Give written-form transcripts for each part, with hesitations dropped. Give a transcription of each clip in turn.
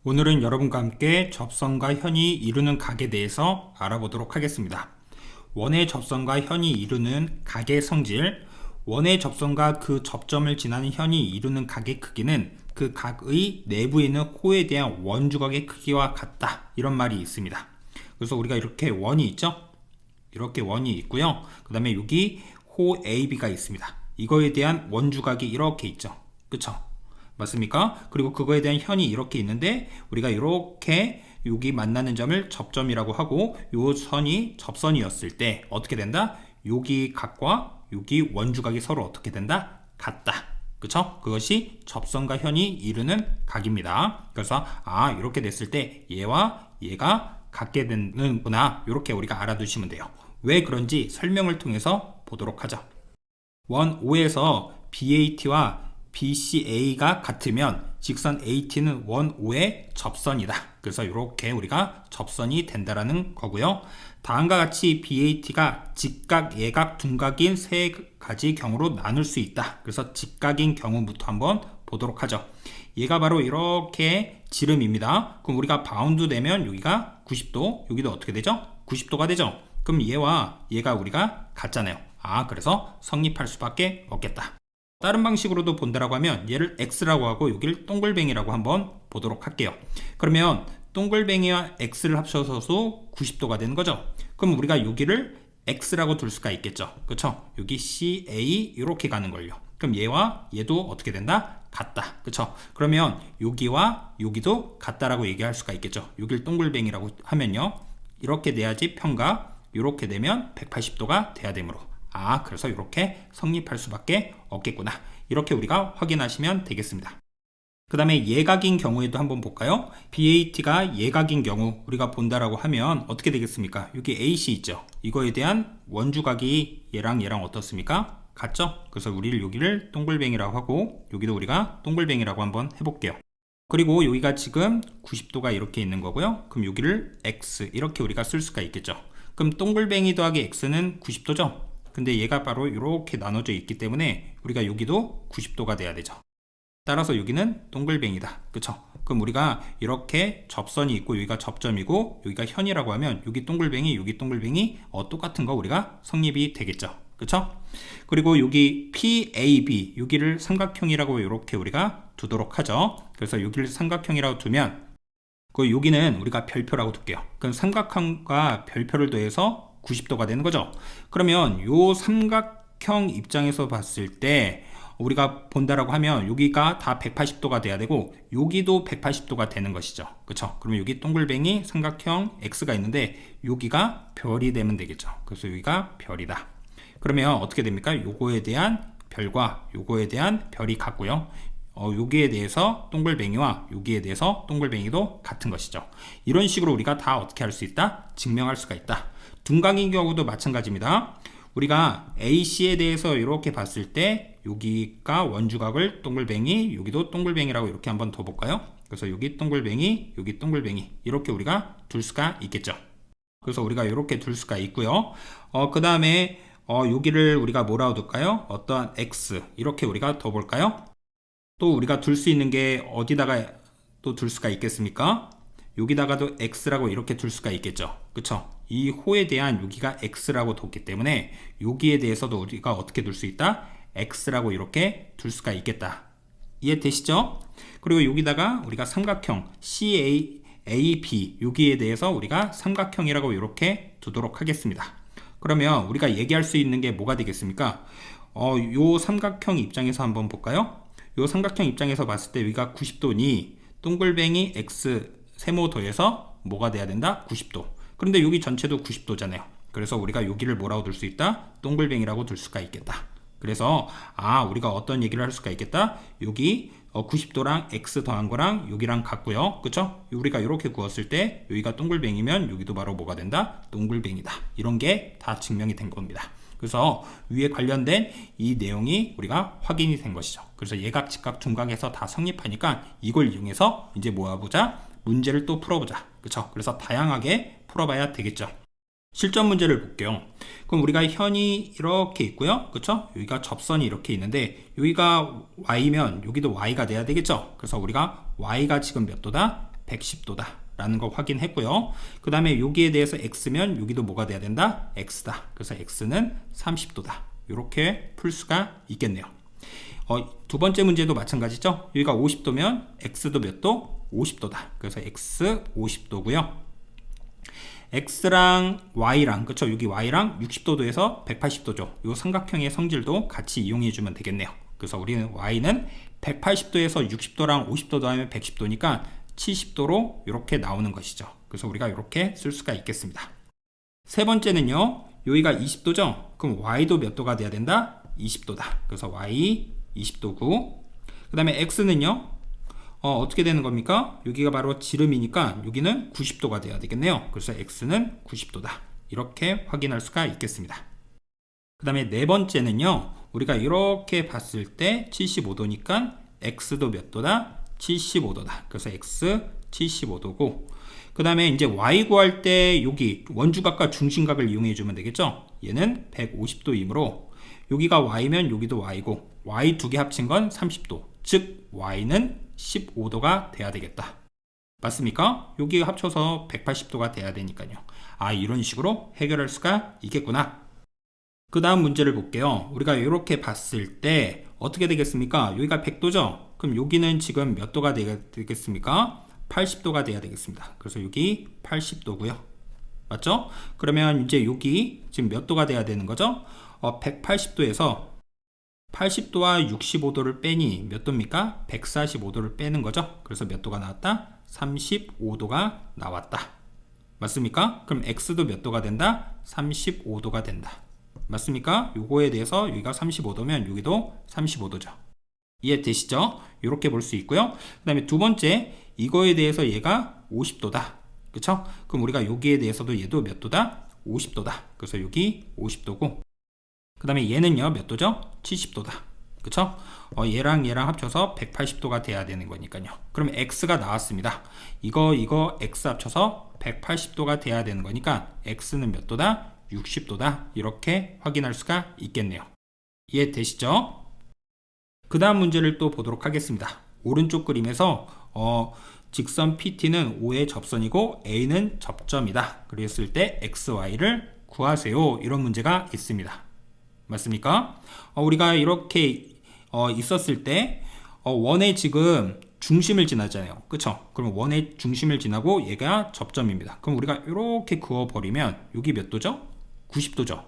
오늘은 여러분과 함께 접선과 현이 이루는 각에 대해서 알아보도록 하겠습니다. 원의 접선과 현이 이루는 각의 성질, 원의 접선과 그 접점을 지나는 현이 이루는 각의 크기는 그 각의 내부에 있는 호에 대한 원주각의 크기와 같다, 이런 말이 있습니다. 그래서 우리가 이렇게 원이 있죠? 이렇게 원이 있고요. 그 다음에 여기 호 AB가 있습니다. 이거에 대한 원주각이 이렇게 있죠. 그쵸? 맞습니까? 그리고 그거에 대한 현이 이렇게 있는데 우리가 이렇게 여기 만나는 점을 접점이라고 하고, 요 선이 접선이었을 때 어떻게 된다? 여기 각과 여기 원주각이 서로 어떻게 된다? 같다. 그쵸? 그것이 접선과 현이 이루는 각입니다. 그래서 이렇게 됐을 때 얘와 얘가 같게 되는구나, 이렇게 우리가 알아두시면 돼요. 왜 그런지 설명을 통해서 보도록 하죠. 원 O에서 BAT와 BCA가 같으면 직선 AT는 원 O의 접선이다. 그래서 이렇게 우리가 접선이 된다라는 거고요. 다음과 같이 BAT가 직각, 예각, 둔각인 세 가지 경우로 나눌 수 있다. 그래서 직각인 경우부터 한번 보도록 하죠. 얘가 바로 이렇게 지름입니다. 그럼 우리가 바운드 되면 여기가 90도, 여기도 어떻게 되죠? 90도가 되죠. 그럼 얘와 얘가 우리가 같잖아요. 그래서 성립할 수밖에 없겠다. 다른 방식으로도 본다라고 하면 얘를 X라고 하고 여기를 동글뱅이라고 한번 보도록 할게요. 그러면 동글뱅이와 X를 합쳐서도 90도가 되는 거죠. 그럼 우리가 여기를 X라고 둘 수가 있겠죠. 그쵸? 여기 CA 이렇게 가는 걸요. 그럼 얘와 얘도 어떻게 된다? 같다. 그쵸? 그러면 여기와 여기도 같다라고 얘기할 수가 있겠죠. 여기를 동글뱅이라고 하면요, 이렇게 돼야지 평각, 이렇게 되면 180도가 돼야 되므로 그래서 이렇게 성립할 수밖에 없겠구나, 이렇게 우리가 확인하시면 되겠습니다. 그 다음에 예각인 경우에도 한번 볼까요? BAT가 예각인 경우 우리가 본다라고 하면 어떻게 되겠습니까? 여기 AC 있죠? 이거에 대한 원주각이 얘랑 어떻습니까? 같죠? 그래서 우리를 여기를 동글뱅이라고 하고 여기도 우리가 동글뱅이라고 한번 해볼게요. 그리고 여기가 지금 90도가 이렇게 있는 거고요. 그럼 여기를 X 이렇게 우리가 쓸 수가 있겠죠. 그럼 동글뱅이 더하기 X는 90도죠? 근데 얘가 바로 이렇게 나눠져 있기 때문에 우리가 여기도 90도가 돼야 되죠. 따라서 여기는 동글뱅이다. 그쵸? 그럼 우리가 이렇게 접선이 있고 여기가 접점이고 여기가 현이라고 하면 여기 동글뱅이 여기 동글뱅이 똑같은 거 우리가 성립이 되겠죠. 그쵸? 그리고 여기 PAB 여기를 삼각형이라고 이렇게 우리가 두도록 하죠. 그래서 여기를 삼각형이라고 두면 여기는 우리가 별표라고 둘게요. 그럼 삼각형과 별표를 더해서 90도가 되는 거죠. 그러면 요 삼각형 입장에서 봤을 때 우리가 본다라고 하면 여기가 다 180도가 돼야 되고 여기도 180도가 되는 것이죠. 그쵸? 그러면 여기 동글뱅이 삼각형 X가 있는데 여기가 별이 되면 되겠죠. 그래서 여기가 별이다. 그러면 어떻게 됩니까? 요거에 대한 별과 요거에 대한 별이 같고요. 여기에 대해서 동글뱅이와 여기에 대해서 동글뱅이도 같은 것이죠. 이런 식으로 우리가 다 어떻게 할 수 있다? 증명할 수가 있다. 둔각인 경우도 마찬가지입니다. 우리가 AC에 대해서 이렇게 봤을 때 여기가 원주각을 동글뱅이, 여기도 동글뱅이라고 이렇게 한번 더 볼까요? 그래서 여기 동글뱅이, 여기 동글뱅이 이렇게 우리가 둘 수가 있겠죠. 그래서 우리가 이렇게 둘 수가 있고요. 그 다음에 여기를 우리가 뭐라고 둘까요? 어떠한 X 이렇게 우리가 더 볼까요? 또 우리가 둘 수 있는 게 어디다가 또 둘 수가 있겠습니까? 여기다가도 X라고 이렇게 둘 수가 있겠죠. 그쵸? 이 호에 대한 여기가 X라고 뒀기 때문에 여기에 대해서도 우리가 어떻게 둘 수 있다? X라고 이렇게 둘 수가 있겠다. 이해되시죠? 그리고 여기다가 우리가 삼각형 CAB 여기에 대해서 우리가 삼각형이라고 이렇게 두도록 하겠습니다. 그러면 우리가 얘기할 수 있는 게 뭐가 되겠습니까? 요 삼각형 입장에서 한번 볼까요? 요 삼각형 입장에서 봤을 때 여기가 90도니 동글뱅이 X 세모 더해서 뭐가 돼야 된다? 90도. 그런데 여기 전체도 90도잖아요. 그래서 우리가 여기를 뭐라고 둘 수 있다? 동글뱅이라고 둘 수가 있겠다. 그래서 우리가 어떤 얘기를 할 수가 있겠다? 여기 90도랑 X 더한 거랑 여기랑 같고요. 그쵸? 우리가 이렇게 구웠을 때 여기가 동글뱅이면 여기도 바로 뭐가 된다? 동글뱅이다. 이런 게 다 증명이 된 겁니다. 그래서 위에 관련된 이 내용이 우리가 확인이 된 것이죠. 그래서 예각, 직각, 둔각에서 다 성립하니까 이걸 이용해서 이제 모아보자. 문제를 또 풀어보자. 그쵸? 그래서 다양하게 풀어봐야 되겠죠. 실전 문제를 볼게요. 그럼 우리가 현이 이렇게 있고요. 그쵸? 여기가 접선이 이렇게 있는데 여기가 Y면 여기도 Y가 돼야 되겠죠? 그래서 우리가 Y가 지금 몇 도다? 110도다 라는 거 확인했고요. 그 다음에 여기에 대해서 x면 여기도 뭐가 돼야 된다? x다. 그래서 x는 30도다. 이렇게 풀 수가 있겠네요. 두 번째 문제도 마찬가지죠. 여기가 50도면 x도 몇 도? 50도다. 그래서 x 50도고요. x랑 y랑, 그쵸? 여기 y랑 60도도에서 180도죠. 이 삼각형의 성질도 같이 이용해 주면 되겠네요. 그래서 우리는 y는 180도에서 60도랑 50도 더하면 110도니까 70도로 이렇게 나오는 것이죠. 그래서 우리가 이렇게 쓸 수가 있겠습니다. 세 번째는요, 여기가 20도죠? 그럼 y도 몇 도가 돼야 된다? 20도다. 그래서 y 20도고, 그 다음에 x는요, 어떻게 되는 겁니까? 여기가 바로 지름이니까 여기는 90도가 돼야 되겠네요. 그래서 x는 90도다. 이렇게 확인할 수가 있겠습니다. 그 다음에 네 번째는요, 우리가 이렇게 봤을 때 75도니까 x도 몇 도다? 75도다. 그래서 x 75도고, 그 다음에 이제 y 구할 때 여기 원주각과 중심각을 이용해 주면 되겠죠? 얘는 150도이므로 여기가 y면 여기도 y고, y 두 개 합친 건 30도. 즉 y는 15도가 돼야 되겠다. 맞습니까? 여기 합쳐서 180도가 돼야 되니까요. 이런 식으로 해결할 수가 있겠구나. 그 다음 문제를 볼게요. 우리가 이렇게 봤을 때 어떻게 되겠습니까? 여기가 100도죠? 그럼 여기는 지금 몇 도가 되겠습니까? 80도가 돼야 되겠습니다. 그래서 여기 80도고요. 맞죠? 그러면 이제 여기 지금 몇 도가 돼야 되는 거죠? 180도에서 80도와 65도를 빼니 몇 도입니까? 145도를 빼는 거죠. 그래서 몇 도가 나왔다? 35도가 나왔다. 맞습니까? 그럼 x도 몇 도가 된다? 35도가 된다. 맞습니까? 요거에 대해서 여기가 35도면 여기도 35도죠. 이해되시죠? 이렇게 볼 수 있고요. 그 다음에 두 번째, 이거에 대해서 얘가 50도다. 그쵸? 그럼 우리가 여기에 대해서도 얘도 몇 도다? 50도다. 그래서 여기 50도고, 그 다음에 얘는요 몇 도죠? 70도다. 그쵸? 얘랑 합쳐서 180도가 돼야 되는 거니까요. 그럼 x가 나왔습니다. 이거 x 합쳐서 180도가 돼야 되는 거니까 x는 몇 도다? 60도다. 이렇게 확인할 수가 있겠네요. 이해되시죠? 그 다음 문제를 또 보도록 하겠습니다. 오른쪽 그림에서 직선 PT는 O의 접선이고 A는 접점이다. 그랬을 때 XY를 구하세요. 이런 문제가 있습니다. 맞습니까? 우리가 이렇게 있었을 때 원의 지금 중심을 지나잖아요. 그쵸? 그럼 원의 중심을 지나고 얘가 접점입니다. 그럼 우리가 이렇게 그어버리면 여기 몇 도죠? 90도죠.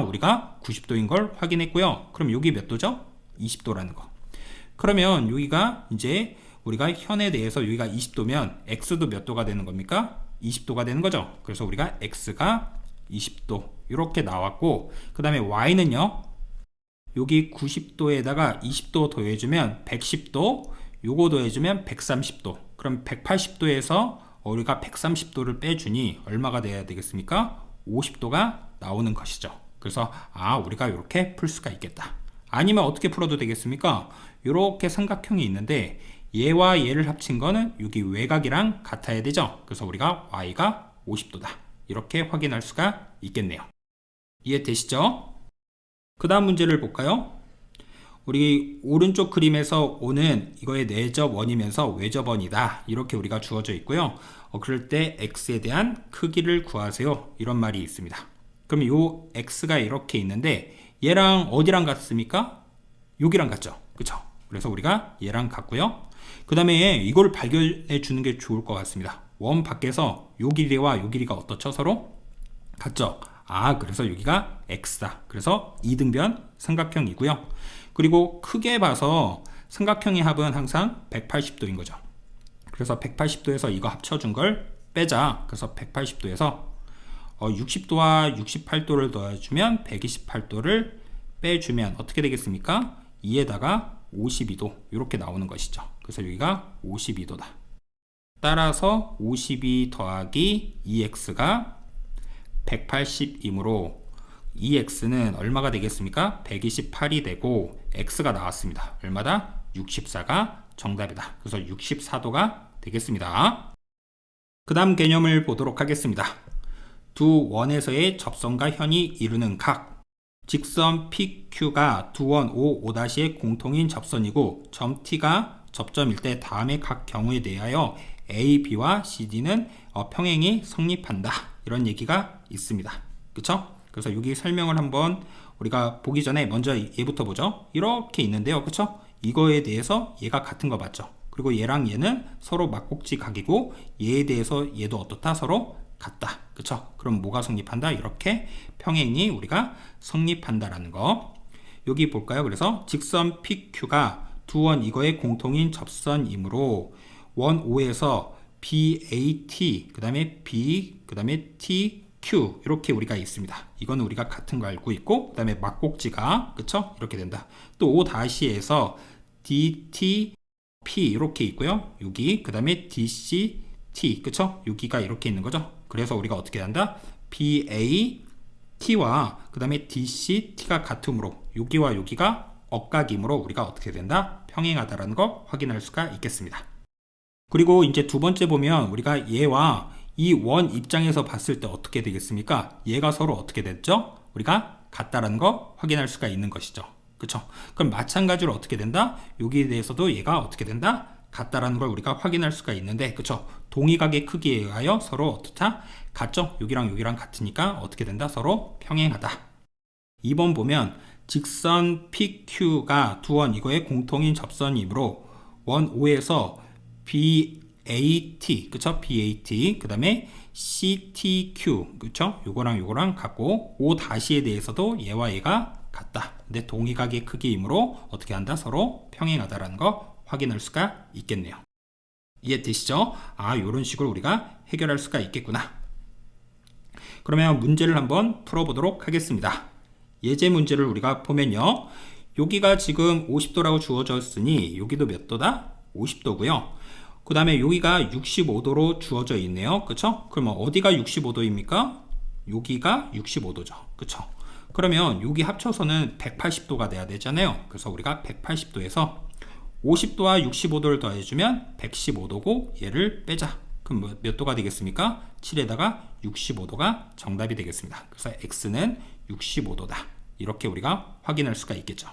우리가 90도인 걸 확인했고요. 그럼 여기 몇 도죠? 20도라는 거. 그러면 여기가 이제 우리가 현에 대해서 여기가 20도면 x도 몇 도가 되는 겁니까? 20도가 되는 거죠. 그래서 우리가 x가 20도 이렇게 나왔고, 그 다음에 y는요 여기 90도에다가 20도 더해주면 110도, 요거 더해주면 130도. 그럼 180도에서 우리가 130도를 빼주니 얼마가 돼야 되겠습니까? 50도가 나오는 것이죠. 그래서 우리가 이렇게 풀 수가 있겠다. 아니면 어떻게 풀어도 되겠습니까? 이렇게 삼각형이 있는데 얘와 얘를 합친 거는 여기 외곽이랑 같아야 되죠. 그래서 우리가 y가 50도다. 이렇게 확인할 수가 있겠네요. 이해되시죠? 그 다음 문제를 볼까요? 우리 오른쪽 그림에서 O는 이거의 내접 원이면서 외접 원이다. 이렇게 우리가 주어져 있고요. 그럴 때 x에 대한 크기를 구하세요. 이런 말이 있습니다. 그럼 요 x가 이렇게 있는데 얘랑 어디랑 같습니까? 여기랑 같죠. 그쵸? 그래서 우리가 얘랑 같고요. 그 다음에 이걸 발견해 주는 게 좋을 것 같습니다. 원 밖에서 요 길이와 요 길이가 어떻죠? 서로? 같죠? 그래서 여기가 x다. 그래서 이등변 삼각형이고요. 그리고 크게 봐서 삼각형의 합은 항상 180도인 거죠. 그래서 180도에서 이거 합쳐준 걸 빼자. 그래서 180도에서 60도와 68도를 더해주면 128도를 빼주면 어떻게 되겠습니까? 2에다가 52도 이렇게 나오는 것이죠. 그래서 여기가 52도다. 따라서 52 더하기 2x가 180이므로 2x는 얼마가 되겠습니까? 128이 되고 x가 나왔습니다. 얼마다? 64가 정답이다. 그래서 64도가 되겠습니다. 그 다음 개념을 보도록 하겠습니다. 두 원에서의 접선과 현이 이루는 각. 직선 PQ가 두 원 O, O''의 공통인 접선이고 점 T가 접점일 때 다음의 각 경우에 대하여 A, B와 C, D는 평행이 성립한다. 이런 얘기가 있습니다. 그쵸? 그래서 여기 설명을 한번 우리가 보기 전에 먼저 얘부터 보죠. 이렇게 있는데요. 그쵸? 이거에 대해서 얘가 같은 거 맞죠? 그리고 얘랑 얘는 서로 막곡지 각이고 얘에 대해서 얘도 어떻다? 서로 같다. 그쵸? 그럼 뭐가 성립한다? 이렇게 평행이 우리가 성립한다라는 거. 여기 볼까요? 그래서 직선 PQ가 두 원 이거의 공통인 접선이므로 원 O에서 BAT 그 다음에 B 그 다음에 TQ 이렇게 우리가 있습니다. 이건 우리가 같은 거 알고 있고 그 다음에 막곡지가 그쵸? 이렇게 된다. 또 O-에서 DTP 이렇게 있고요. 여기 그 다음에 DCT 그쵸? 여기가 이렇게 있는 거죠. 그래서 우리가 어떻게 한다? BAT와 그 다음에 DCT가 같으므로 여기와 여기가 억각이므로 우리가 어떻게 된다? 평행하다라는 거 확인할 수가 있겠습니다. 그리고 이제 두 번째 보면 우리가 얘와 이 원 입장에서 봤을 때 어떻게 되겠습니까? 얘가 서로 어떻게 됐죠? 우리가 같다라는 거 확인할 수가 있는 것이죠. 그쵸? 그럼 마찬가지로 어떻게 된다? 여기에 대해서도 얘가 어떻게 된다? 같다라는 걸 우리가 확인할 수가 있는데, 그쵸? 동의각의 크기에 의하여 서로 어떻다? 같죠? 여기랑 여기랑 같으니까 어떻게 된다? 서로 평행하다. 2번 보면 직선 PQ가 두 원 이거의 공통인 접선이므로 원 O에서 BAT, 그쵸? BAT, 그 다음에 CTQ, 그쵸? 요거랑 요거랑 같고, O-에 대해서도 얘와 얘가 같다. 근데 동의각의 크기이므로 어떻게 한다? 서로 평행하다라는 거 확인할 수가 있겠네요. 이해되시죠? 요런 식으로 우리가 해결할 수가 있겠구나. 그러면 문제를 한번 풀어보도록 하겠습니다. 예제 문제를 우리가 보면요. 여기가 지금 50도라고 주어졌으니 여기도 몇 도다? 50도고요. 그 다음에 여기가 65도로 주어져 있네요. 그쵸? 그러면 어디가 65도입니까? 여기가 65도죠. 그쵸? 그러면 여기 합쳐서는 180도가 돼야 되잖아요. 그래서 우리가 180도에서 50도와 65도를 더해주면 115도고 얘를 빼자. 그럼 몇 도가 되겠습니까? 7에다가 65도가 정답이 되겠습니다. 그래서 X는 65도다. 이렇게 우리가 확인할 수가 있겠죠.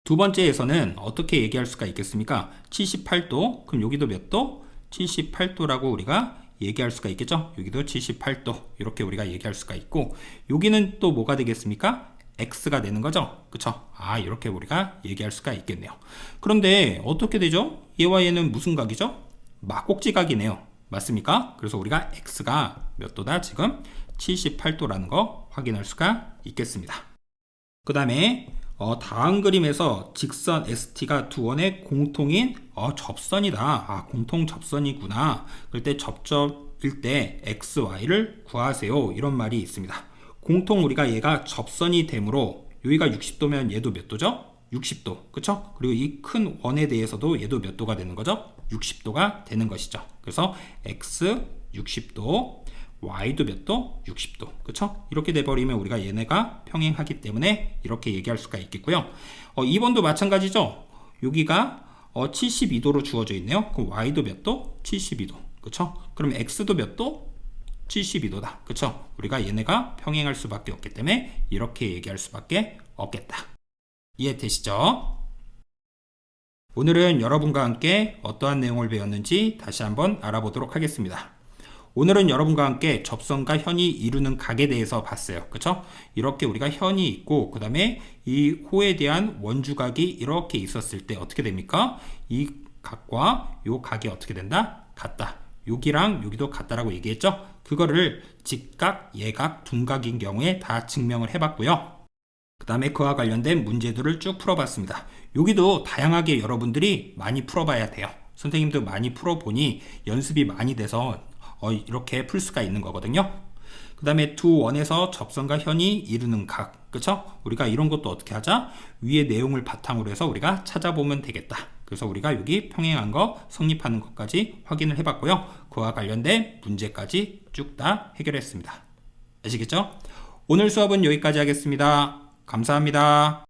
두 번째에서는 어떻게 얘기할 수가 있겠습니까? 78도. 그럼 여기도 몇 도? 78도라고 우리가 얘기할 수가 있겠죠. 여기도 78도. 이렇게 우리가 얘기할 수가 있고, 여기는 또 뭐가 되겠습니까? X가 되는 거죠. 그쵸? 이렇게 우리가 얘기할 수가 있겠네요. 그런데 어떻게 되죠? 얘와 얘는 무슨 각이죠? 막곡지각이네요. 맞습니까? 그래서 우리가 X가 몇 도다? 지금 78도라는 거 확인할 수가 있겠습니다. 그 다음에 다음 그림에서 직선 ST가 두 원의 공통인 접선이다. 공통 접선이구나. 그럴 때 접점일 때 XY를 구하세요. 이런 말이 있습니다. 공통 우리가 얘가 접선이 되므로 여기가 60도면 얘도 몇 도죠? 60도. 그쵸? 그리고 이 큰 원에 대해서도 얘도 몇 도가 되는 거죠? 60도가 되는 것이죠. 그래서 X 60도, Y도 몇 도? 60도. 그쵸? 이렇게 돼버리면 우리가 얘네가 평행하기 때문에 이렇게 얘기할 수가 있겠고요. 2번도 마찬가지죠? 여기가 72도로 주어져 있네요. 그럼 Y도 몇 도? 72도. 그쵸? 그럼 X도 몇 도? 72도다. 그쵸? 우리가 얘네가 평행할 수밖에 없기 때문에 이렇게 얘기할 수밖에 없겠다. 이해되시죠? 오늘은 여러분과 함께 어떠한 내용을 배웠는지 다시 한번 알아보도록 하겠습니다. 오늘은 여러분과 함께 접선과 현이 이루는 각에 대해서 봤어요. 그쵸? 이렇게 우리가 현이 있고 그 다음에 이 호에 대한 원주각이 이렇게 있었을 때 어떻게 됩니까? 이 각과 이 각이 어떻게 된다? 같다. 여기랑 여기도 같다라고 얘기했죠? 그거를 직각, 예각, 둔각인 경우에 다 증명을 해봤고요. 그 다음에 그와 관련된 문제들을 쭉 풀어봤습니다. 여기도 다양하게 여러분들이 많이 풀어봐야 돼요. 선생님도 많이 풀어보니 연습이 많이 돼서 이렇게 풀 수가 있는 거거든요. 그 다음에 두 원에서 접선과 현이 이루는 각, 그쵸? 우리가 이런 것도 어떻게 하자? 위의 내용을 바탕으로 해서 우리가 찾아보면 되겠다. 그래서 우리가 여기 평행한 거, 성립하는 것까지 확인을 해봤고요. 그와 관련된 문제까지 쭉 다 해결했습니다. 아시겠죠? 오늘 수업은 여기까지 하겠습니다. 감사합니다.